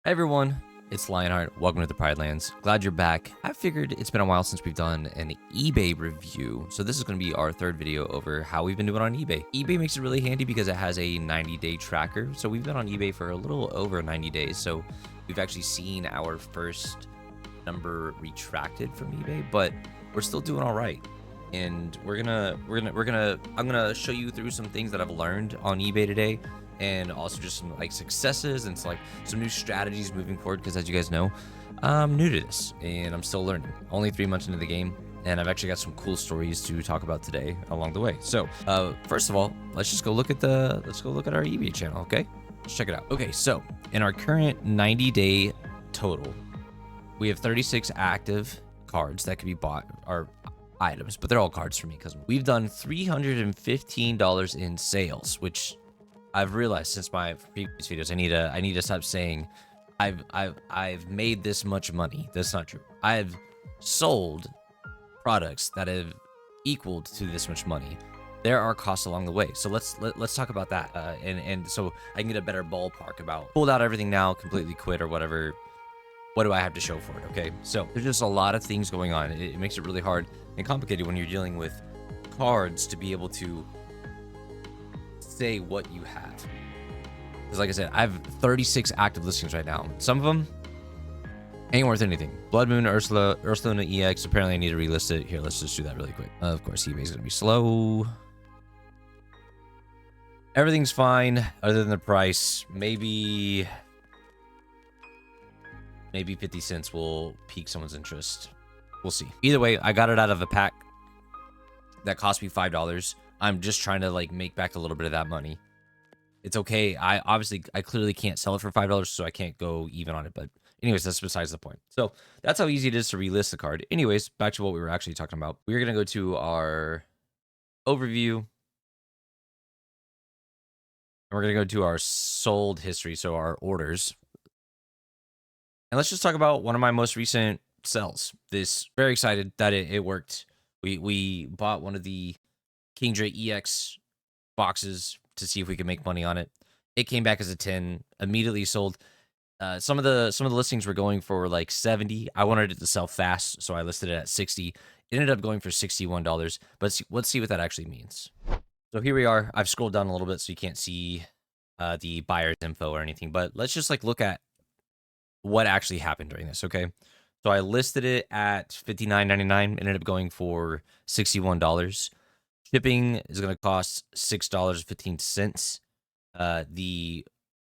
Hey everyone, it's Lionheart. Welcome to the Pride Lands. Glad you're back. I figured it's been a while since we've done an eBay review, so this is going to be our third video over how we've been doing on eBay. eBay makes it really handy because it has a 90-day tracker, so we've been on eBay for a little over 90 days, so we've actually seen our first number retracted from eBay, but we're still doing all right. And I'm gonna show you through some things that I've learned on eBay today, and also just some like successes and like some new strategies moving forward, because as you guys know, I'm new to this and I'm still learning. Only 3 months into the game, and I've actually got some cool stories to talk about today along the way. So first of all, let's go look at our eBay channel. Okay, let's check it out. Okay, so in our current 90-day total, we have 36 active cards that can be bought, or items, but they're all cards for me because we've done $315 in sales, which I've realized since my previous videos, I need to stop saying I've made this much money. That's not true. I've sold products that have equaled to this much money. There are costs along the way, so let's talk about that, and so I can get a better ballpark about pulled out everything now, completely quit or whatever. What do I have to show for it? Okay, so there's just a lot of things going on. It makes it really hard and complicated when you're dealing with cards to be able to say what you have. Because like I said, I have 36 active listings right now. Some of them ain't worth anything. Blood Moon, Ursaluna EX. Apparently I need to relist it. Here, let's just do that really quick. Of course, eBay's gonna be slow. Everything's fine other than the price. Maybe 50 cents will pique someone's interest. We'll see. Either way, I got it out of a pack that cost me $5. I'm just trying to like make back a little bit of that money. It's okay. I clearly can't sell it for $5, so I can't go even on it. But anyways, that's besides the point. So that's how easy it is to relist the card. Anyways, back to what we were actually talking about. We're gonna go to our overview, and we're gonna go to our sold history, so our orders. And let's just talk about one of my most recent sells. Very excited that it worked. We bought one of the Kingdra EX boxes to see if we could make money on it. It came back as a 10, immediately sold. Some of the listings were going for like 70. I wanted it to sell fast, so I listed it at 60. It ended up going for $61, but let's see what that actually means. So here we are. I've scrolled down a little bit so you can't see the buyer's info or anything, but let's just like look at what actually happened during this. Okay, so I listed it at $59.99, ended up going for $61. Shipping is going to cost $6.15. The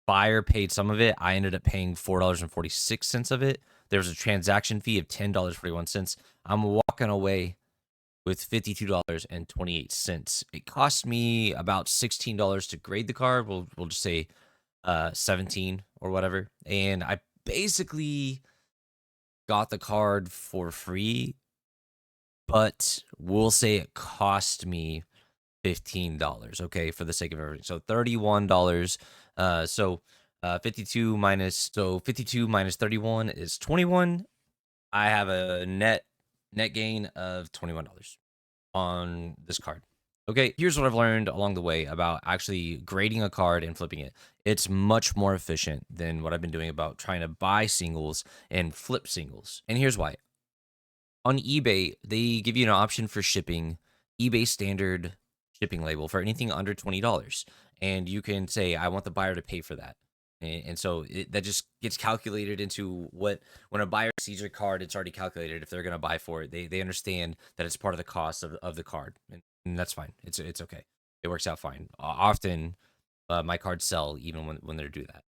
buyer paid some of it. I ended up paying $4.46 of it. There was a transaction fee of $10.41. I'm walking away with $52.28. It cost me about $16 to grade the card. We'll just say 17 or whatever. And I basically got the card for free, but we'll say it cost me $15, okay, for the sake of everything. So $31. 52 minus 31 is 21. I have a net gain of $21 on this card. Okay, here's what I've learned along the way about actually grading a card and flipping it. It's much more efficient than what I've been doing about trying to buy singles and flip singles. And here's why. On eBay, they give you an option for shipping, eBay standard shipping label for anything under $20. And you can say, I want the buyer to pay for that. And so that just gets calculated into when a buyer sees your card, it's already calculated if they're going to buy for it. They understand that it's part of the cost of the card. And that's fine. It's okay. It works out fine. Often my cards sell even when they do that.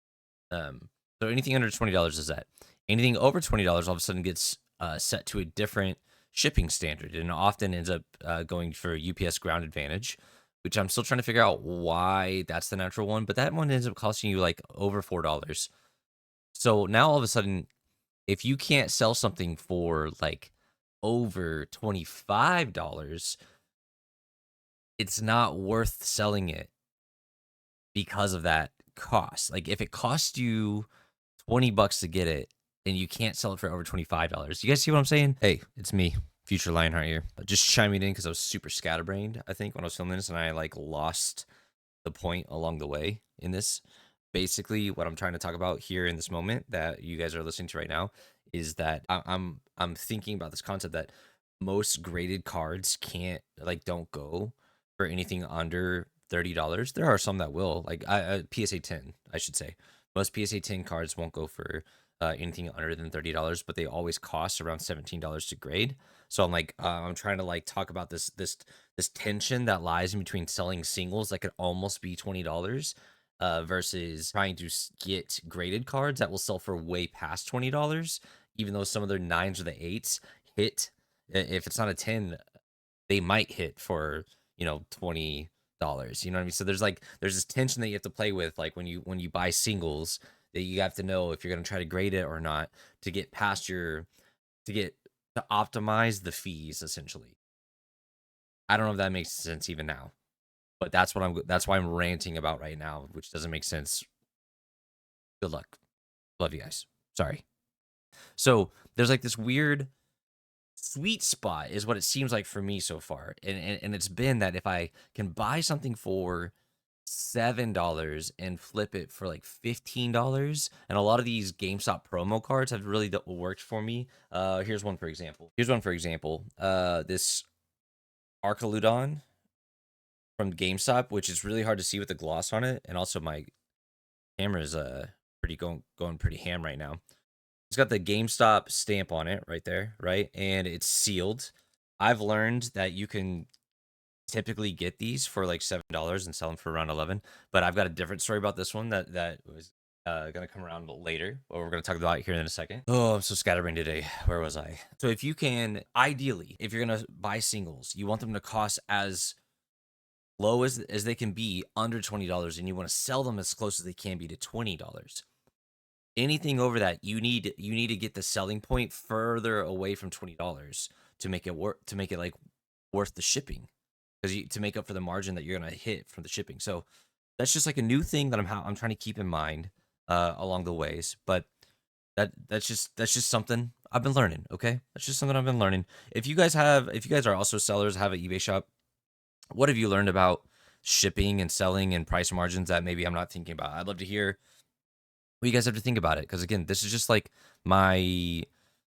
So anything under $20 is that. Anything over $20 all of a sudden gets set to a different shipping standard, and often ends up going for UPS Ground Advantage, which I'm still trying to figure out why that's the natural one, but that one ends up costing you like over $4. So now all of a sudden, if you can't sell something for like over $25, it's not worth selling it because of that cost. Like if it costs you $20 to get it and you can't sell it for over $25, you guys see what I'm saying? Hey, it's me, Future Lionheart here. Just chiming in because I was super scatterbrained, I think, when I was filming this, and I like lost the point along the way in this. basically what I'm trying to talk about here in this moment that you guys are listening to right now is that I'm thinking about this concept that most graded cards can't like don't go for anything under $30. There are some that will, like PSA 10, I should say. Most PSA 10 cards won't go for anything under than $30, but they always cost around $17 to grade. So I'm like, I'm trying to like talk about this tension that lies in between selling singles that could almost be $20 versus trying to get graded cards that will sell for way past $20, even though some of their nines or the eights hit. If it's not a 10, they might hit for, $20. You know what I mean? So there's this tension that you have to play with, like when you buy singles, that you have to know if you're gonna try to grade it or not to get past your to get to optimize the fees essentially. I don't know if that makes sense even now, but that's why I'm ranting about right now, which doesn't make sense. Good luck. Love you guys. Sorry. So there's like this weird sweet spot is what it seems like for me so far. And it's been that if I can buy something for $7 and flip it for like $15, and a lot of these GameStop promo cards have really worked for me. Here's one for example. This Archaludon from GameStop, which is really hard to see with the gloss on it, and also my camera is pretty going pretty ham right now. It's got the GameStop stamp on it right there, right? And it's sealed. I've learned that you can typically get these for like $7 and sell them for around 11. But I've got a different story about this one that was gonna come around later, or we're gonna talk about it here in a second. Oh, I'm so scatterbrained today. Where was I? So if you can, ideally, if you're gonna buy singles, you want them to cost as low as they can be, under $20, and you want to sell them as close as they can be to $20. Anything over that, you need to get the selling point further away from $20 to make it work, to make it like worth the shipping, because to make up for the margin that you're gonna hit from the shipping. So that's just like a new thing that I'm trying to keep in mind along the ways. But that's just something I've been learning. Okay, that's just something I've been learning. If you guys are also sellers, have an eBay shop, what have you learned about shipping and selling and price margins that maybe I'm not thinking about? I'd love to hear what you guys have to think about it, because again, this is just like my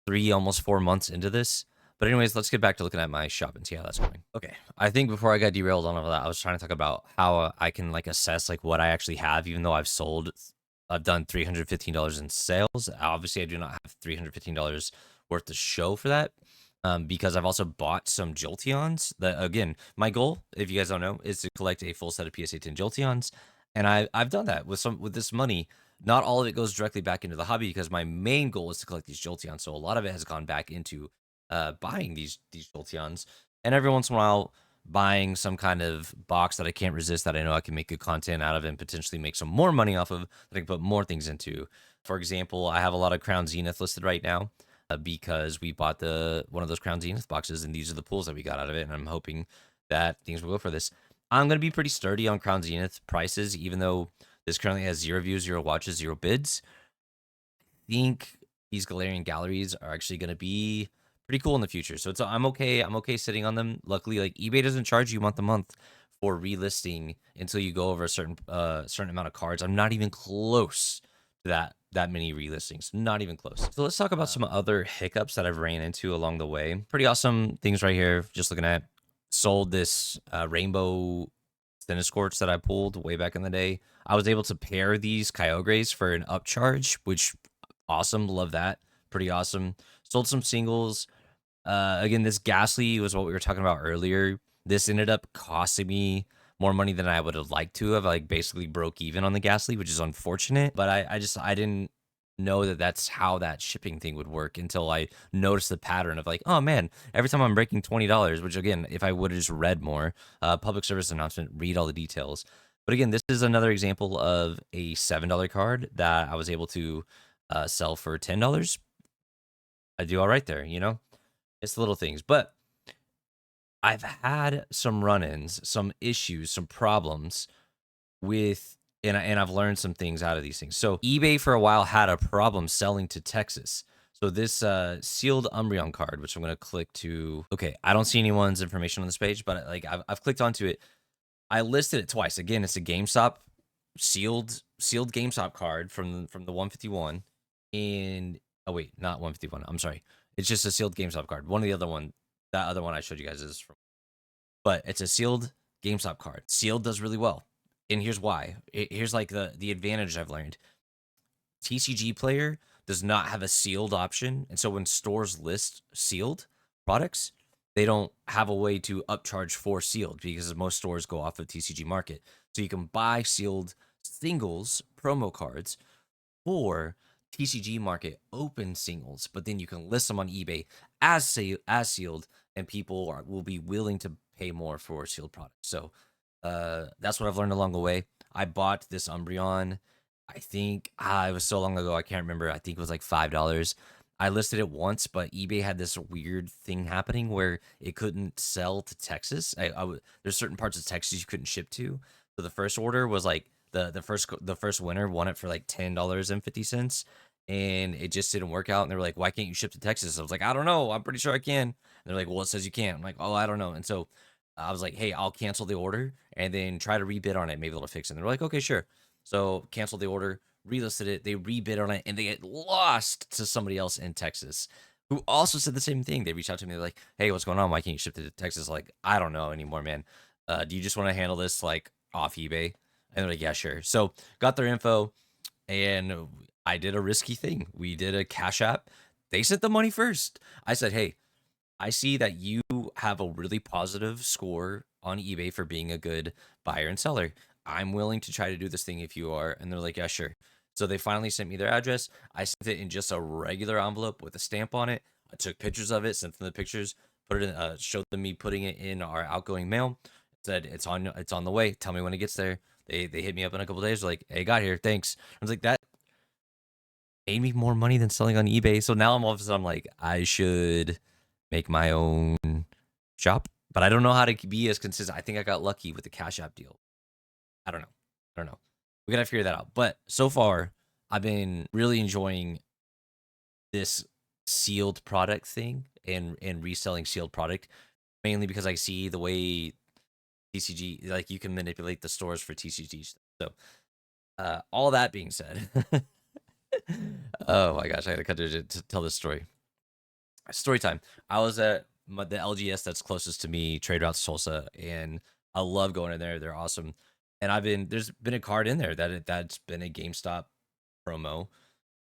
almost 4 months into this. But anyways, let's get back to looking at my shop and see how that's going. Okay, I think before I got derailed on all that, I was trying to talk about how I can like assess like what I actually have, even though I've done $315 in sales. Obviously, I do not have $315 worth to show for that. Because I've also bought some Jolteons. That, again, my goal, if you guys don't know, is to collect a full set of PSA 10 Jolteons, and I've done that with this money. Not all of it goes directly back into the hobby, because my main goal is to collect these Jolteons. So a lot of it has gone back into buying these Jolteons, and every once in a while buying some kind of box that I can't resist, that I know I can make good content out of and potentially make some more money off of, that I can put more things into. For example, I have a lot of Crown Zenith listed right now, because we bought one of those Crown Zenith boxes, and these are the pulls that we got out of it, and I'm hoping that things will go for this. I'm going to be pretty sturdy on Crown Zenith prices, even though this currently has 0 views, 0 watches, 0 bids. I think these Galarian Galleries are actually going to be pretty cool in the future. So I'm okay. I'm okay sitting on them. Luckily, like, eBay doesn't charge you month to month for relisting until you go over a certain amount of cards. I'm not even close to that many relistings. Not even close. So let's talk about some other hiccups that I've ran into along the way. Pretty awesome things right here. Just looking at, sold this rainbow Theniscorch that I pulled way back in the day. I was able to pair these Kyogres for an upcharge, which awesome. Love that. Pretty awesome. Sold some singles. Again, this Ghastly was what we were talking about earlier. This ended up costing me more money than I would have liked to have. Like, basically broke even on the Ghastly, which is unfortunate. But I didn't know that that's how that shipping thing would work until I noticed the pattern of like, oh man, every time I'm breaking $20, which again, if I would have just read more, public service announcement, read all the details. But again, this is another example of a $7 card that I was able to sell for $10. I do all right there, It's the little things. But I've had some run-ins, some issues, some problems with, and I've learned some things out of these things. So eBay for a while had a problem selling to Texas. So this sealed Umbreon card, which I'm going to click to. Okay, I don't see anyone's information on this page, but like I've clicked onto it. I listed it twice. Again, it's a GameStop sealed GameStop card from the 151, and oh wait, not 151. I'm sorry. It's just a sealed GameStop card. One of the other one, that other one I showed you guys is from, but it's a sealed GameStop card. Sealed does really well, and here's why. Here's like the advantage I've learned. TCG Player does not have a sealed option, and so when stores list sealed products, they don't have a way to upcharge for sealed because most stores go off of TCG Market. So you can buy sealed singles promo cards for TCG Market open singles, but then you can list them on eBay as sealed, and people will be willing to pay more for sealed products. So that's what I've learned along the way. I bought this Umbreon. I think it was so long ago I can't remember. I think it was like $5. I listed it once, but eBay had this weird thing happening where it couldn't sell to Texas. There's certain parts of Texas you couldn't ship to. So the first order was like the first winner won it for like $10.50, and it just didn't work out. And they were like, "Why can't you ship to Texas?" I was like, "I don't know. I'm pretty sure I can." And they're like, "Well, it says you can't." I'm like, "Oh, I don't know." And so I was like, "Hey, I'll cancel the order and then try to rebid on it. Maybe they'll fix it." And they're like, "Okay, sure." So canceled the order, relisted it. They rebid on it, and they get lost to somebody else in Texas who also said the same thing. They reached out to me. They're like, "Hey, what's going on? Why can't you ship it to Texas?" Like, I don't know anymore, man. Do you just want to handle this like off eBay? And they're like, "Yeah, sure." So got their info, and I did a risky thing. We did a Cash App. They sent the money first. I said, "Hey, I see that you have a really positive score on eBay for being a good buyer and seller. I'm willing to try to do this thing if you are." And they're like, "Yeah, sure." So they finally sent me their address. I sent it in just a regular envelope with a stamp on it. I took pictures of it, sent them the pictures, put it in, showed them me putting it in our outgoing mail. Said it's on the way. Tell me when it gets there. They hit me up in a couple days. Like, "Hey, got here. Thanks." I was like, that made me more money than selling on eBay. So now I'm all of a sudden like, I should make my own shop, but I don't know how to be as consistent. I think I got lucky with the Cash App deal. I don't know. I don't know. We gotta figure that out. But so far, I've been really enjoying this sealed product thing and reselling sealed product, mainly because I see the way TCG, like, you can manipulate the stores for TCG stuff. So all that being said, oh my gosh, I gotta cut to tell this story. Story time. I was at the LGS that's closest to me, Trade Routes Tulsa, and I love going in there. They're awesome. And there's been a card in there that's been a GameStop promo,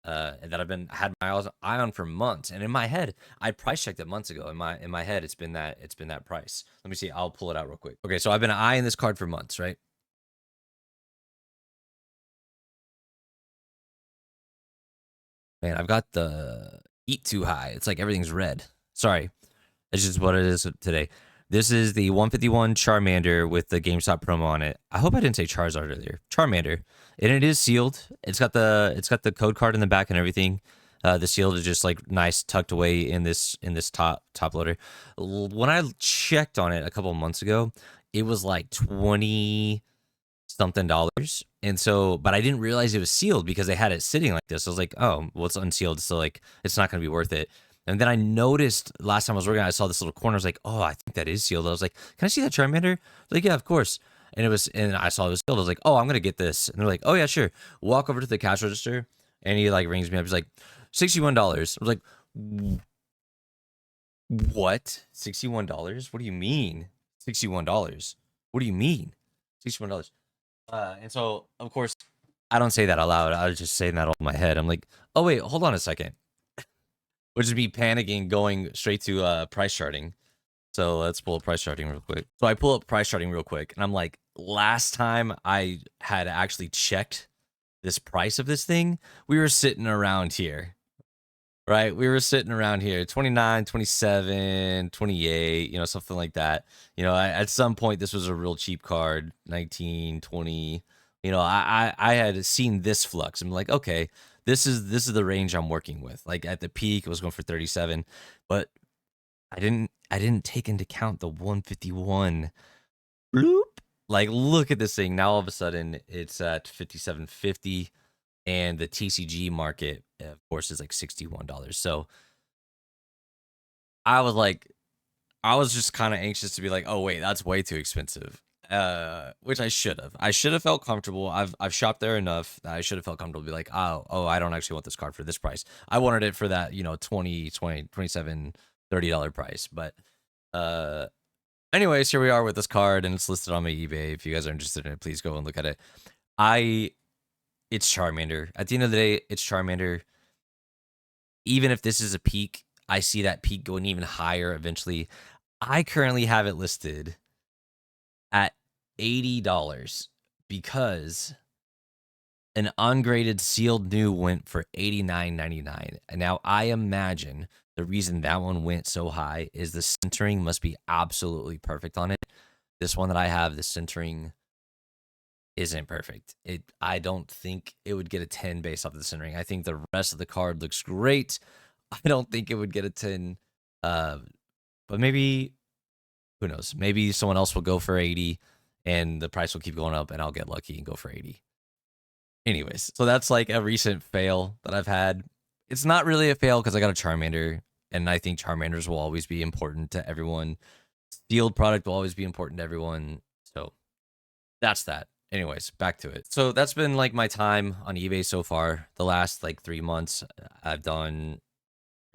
and that I've been had my eye on for months. And in my head, I price checked it months ago. In my head, it's been that price. Let me see. I'll pull it out real quick. Okay, so I've been eyeing this card for months, right? Man, I've got the Eat Too High. It's like everything's red. Sorry. It's just what it is today. This is the 151 Charmander with the GameStop promo on it. I hope I didn't say Charizard earlier. Charmander, and it is sealed. It's got the code card in the back and everything. The sealed is just like nice tucked away in this top loader. When I checked on it a couple of months ago, it was like 20 something dollars. And so, but I didn't realize it was sealed because they had it sitting like this. I was like, "Oh, well, it's unsealed, so like it's not going to be worth it." And then I noticed last time I was working, I saw this little corner. I was like, "Oh, I think that is sealed." I was like, "Can I see that Charmander?" I was like, "Yeah, of course." And I saw it was sealed. I was like, "Oh, I'm gonna get this." And they're like, "Oh yeah, sure." Walk over to the cash register, and he like rings me up. He's like, $61. I was like, "What? $61? What do you mean? $61? What do you mean? $61?" And so, of course, I don't say that out loud. I was just saying that all in my head. I'm like, "Oh wait, hold on a second." Which is me panicking, going straight to price charting. So let's pull up price charting real quick. So I pull up price charting real quick, and I'm like, last time I had actually checked this price of this thing, we were sitting around here, right? We were sitting around here, 29, 27, 28, something like that. At some point, this was a real cheap card, 19, 20. I had seen this flux. I'm like, okay, this is the range I'm working with. Like at the peak, it was going for 37, but I didn't take into account the 151. Bloop. Like, look at this thing. Now all of a sudden it's at 57.50, and the TCG market, of course, is like $61. So I was just kind of anxious to be like, "Oh wait, that's way too expensive." which I should have. I should have felt comfortable. I've shopped there enough that I should have felt comfortable to be like, oh, I don't actually want this card for this price. I wanted it for that, 27 $30 price. But anyways, here we are with this card, and it's listed on my eBay. If you guys are interested in it, please go and look at it. It's Charmander. At the end of the day, it's Charmander. Even if this is a peak, I see that peak going even higher eventually. I currently have it listed at $80 because an ungraded sealed new went for $89.99. And now I imagine the reason that one went so high is the centering must be absolutely perfect on it. This one that I have, the centering isn't perfect. I don't think it would get a 10 based off of the centering. I think the rest of the card looks great. I don't think it would get a 10. But maybe, who knows? Maybe someone else will go for 80 and the price will keep going up and I'll get lucky and go for 80. Anyways, so that's like a recent fail that I've had. It's not really a fail because I got a Charmander, and I think Charmanders will always be important to everyone. Sealed product will always be important to everyone. So that's that. Anyways, back to it. So that's been like my time on eBay so far. The last like 3 months, I've done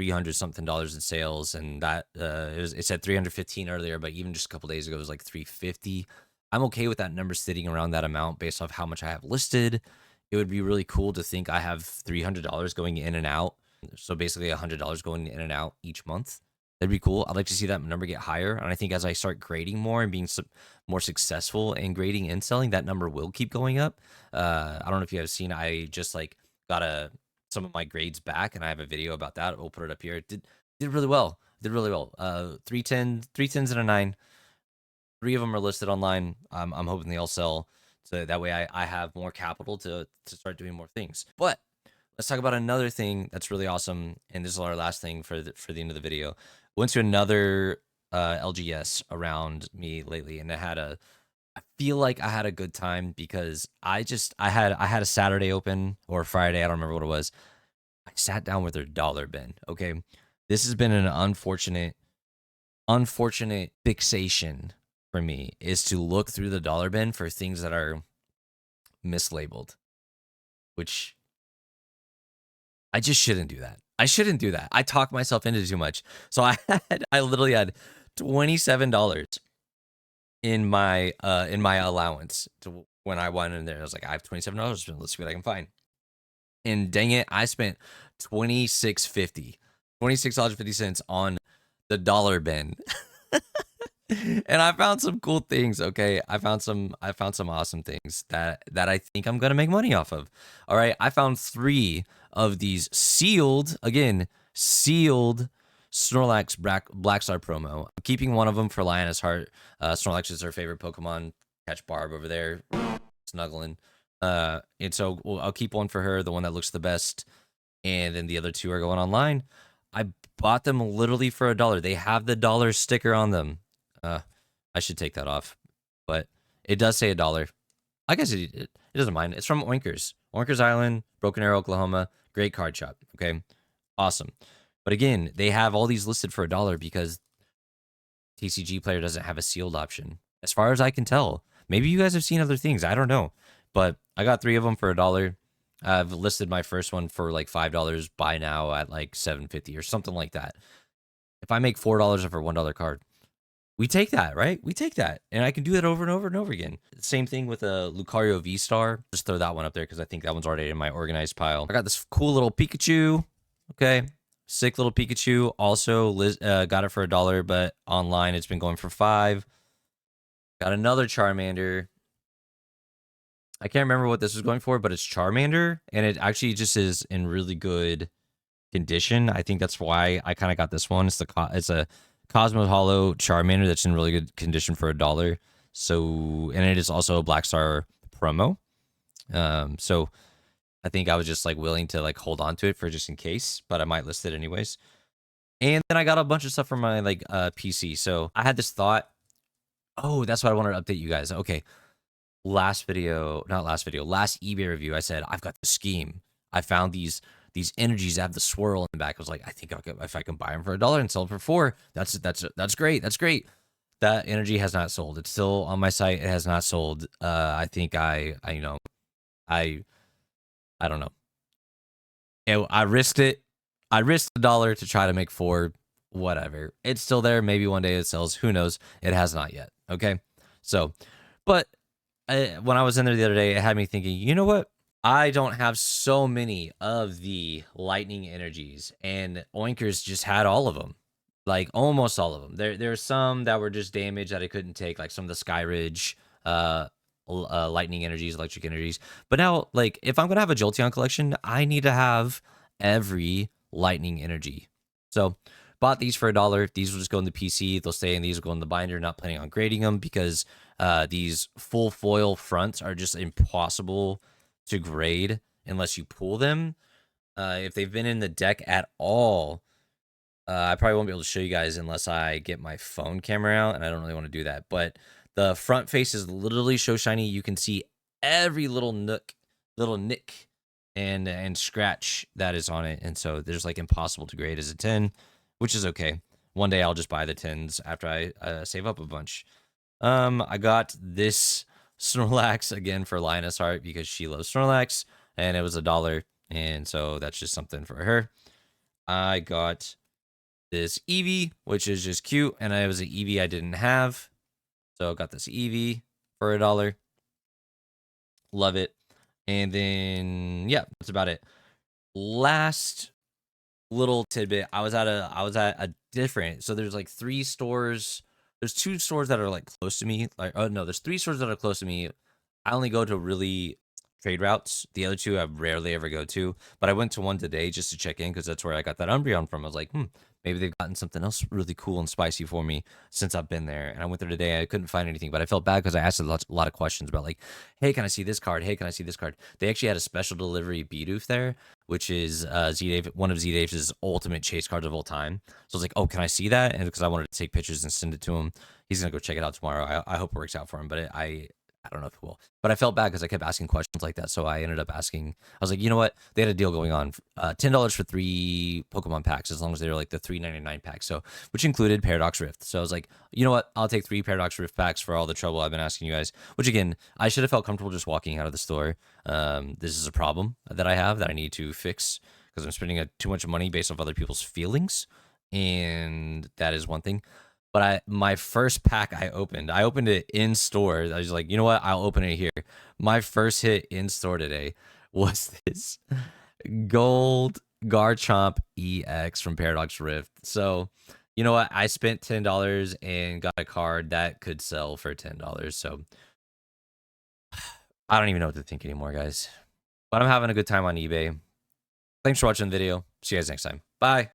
$300 something in sales, and that it said 315 earlier, but even just a couple days ago it was like 350. I'm okay with that number sitting around that amount based off how much I have listed. It would be really cool to think I have $300 going in and out. So basically $100 going in and out each month. That'd be cool. I'd like to see that number get higher. And I think as I start grading more and being more successful in grading and selling, that number will keep going up. I don't know if you have seen, I just like got some of my grades back, and I have a video about that. We'll put it up here. It did really well. Did really well. 310s and a 9. 3 of them are listed online. I'm hoping they all sell. So that way I have more capital to start doing more things. But let's talk about another thing that's really awesome. And this is our last thing for the end of the video. Went to another LGS around me lately, and I feel like I had a good time because I had a Saturday open or Friday, I don't remember what it was. I sat down with their dollar bin. Okay. This has been an unfortunate fixation for me, is to look through the dollar bin for things that are mislabeled, which I just shouldn't do that. I shouldn't do that. I talk myself into too much. So I literally had $27 in my allowance to when I went in there. I was like, I have $27. Let's see what I can find. And dang it, I spent $26.50 on the dollar bin. And I found some cool things. Okay, I found some awesome things that I think I'm gonna make money off of. All right, I found 3 of these sealed Snorlax Black Star promo. I'm keeping one of them for Lioness Heart. Snorlax is her favorite Pokemon. Catch Barb over there, snuggling. And so I'll keep one for her, the one that looks the best, and then the other 2 are going online. I bought them literally for $1. They have the dollar sticker on them. I should take that off, but it does say $1. I guess it doesn't mind. It's from Oinkers Island, Broken Arrow, Oklahoma. Great card shop. Okay, awesome. But again, they have all these listed for $1 because TCG Player doesn't have a sealed option, as far as I can tell. Maybe you guys have seen other things. I don't know, but I got 3 of them for $1. I've listed my first one for like $5. Buy now at like $7.50 or something like that. If I make $4 for $1 card, we take that, right? We take that. And I can do that over and over and over again. Same thing with a Lucario V-Star. Just throw that one up there because I think that one's already in my organized pile. I got this cool little Pikachu. Okay. Sick little Pikachu. Also got it for $1, but online it's been going for $5. Got another Charmander. I can't remember what this was going for, but it's Charmander. And it actually just is in really good condition. I think that's why I kind of got this one. It's a Cosmos Hollow Charmander that's in really good condition for $1. So, and it is also a Black Star promo. So I think I was just like willing to like hold on to it for just in case, but I might list it anyways. And then I got a bunch of stuff from my like PC. So I had this thought. Oh, that's what I wanted to update you guys. Okay. Last eBay review, I said, I've got the scheme. I found these energies that have the swirl in the back. I was like, I think if I can buy them for $1 and sell them for $4, that's great. That's great. that energy has not sold. It's still on my site. It has not sold. I think I you know, I I don't know. I risked it. I risked $1 to try to make 4. Whatever. It's still there. Maybe one day it sells. Who knows? It has not yet. Okay. So, but when I was in there the other day, it had me thinking, you know what? I don't have so many of the lightning energies, and Oinkers just had all of them, like almost all of them. There are some that were just damaged that I couldn't take, like some of the Skyridge, lightning energies, electric energies. But now, like if I'm gonna have a Jolteon collection, I need to have every lightning energy. So bought these for $1. These will just go in the PC. They'll stay in. These will go in the binder. Not planning on grading them because these full foil fronts are just impossible to grade unless you pull them. If they've been in the deck at all, I probably won't be able to show you guys unless I get my phone camera out, and I don't really want to do that. But the front face is literally so shiny. You can see every little nook, little nick, and scratch that is on it. And so there's like impossible to grade as a 10, which is okay. One day I'll just buy the 10s after I save up a bunch. I got this Snorlax again for Lioness Heart because she loves Snorlax, and it was $1, and so that's just something for her. I got this Eevee, which is just cute, and it was an Eevee I didn't have, so I got this Eevee for $1. Love it. And then yeah, that's about it. Last little tidbit, I was at a different, so there's like 3 stores. There's 2 stores that are like close to me. Like, oh no, there's 3 stores that are close to me. I only go to really trade routes. The other 2 I rarely ever go to, but I went to one today just to check in because that's where I got that Umbreon from. I was like, maybe they've gotten something else really cool and spicy for me since I've been there. And I went there today. I couldn't find anything, but I felt bad because I asked a lot of questions about like, hey, can I see this card? Hey, can I see this card? They actually had a special delivery Bidoof there, which is one of Z-Dave's ultimate chase cards of all time. So I was like, oh, can I see that? And because I wanted to take pictures and send it to him. He's gonna go check it out tomorrow. I hope it works out for him, but I don't know if it will. But I felt bad because I kept asking questions like that. So I ended up asking, I was like, you know what? They had a deal going on, $10 for 3 Pokemon packs, as long as they were like the $3.99 packs. So, which included Paradox Rift. So I was like, you know what? I'll take 3 Paradox Rift packs for all the trouble I've been asking you guys, which again, I should have felt comfortable just walking out of the store. This is a problem that I have that I need to fix because I'm spending too much money based off other people's feelings. And that is one thing. But my first pack I opened it in store. I was like, you know what? I'll open it here. My first hit in store today was this gold Garchomp EX from Paradox Rift. So, you know what? I spent $10 and got a card that could sell for $10. So, I don't even know what to think anymore, guys. But I'm having a good time on eBay. Thanks for watching the video. See you guys next time. Bye.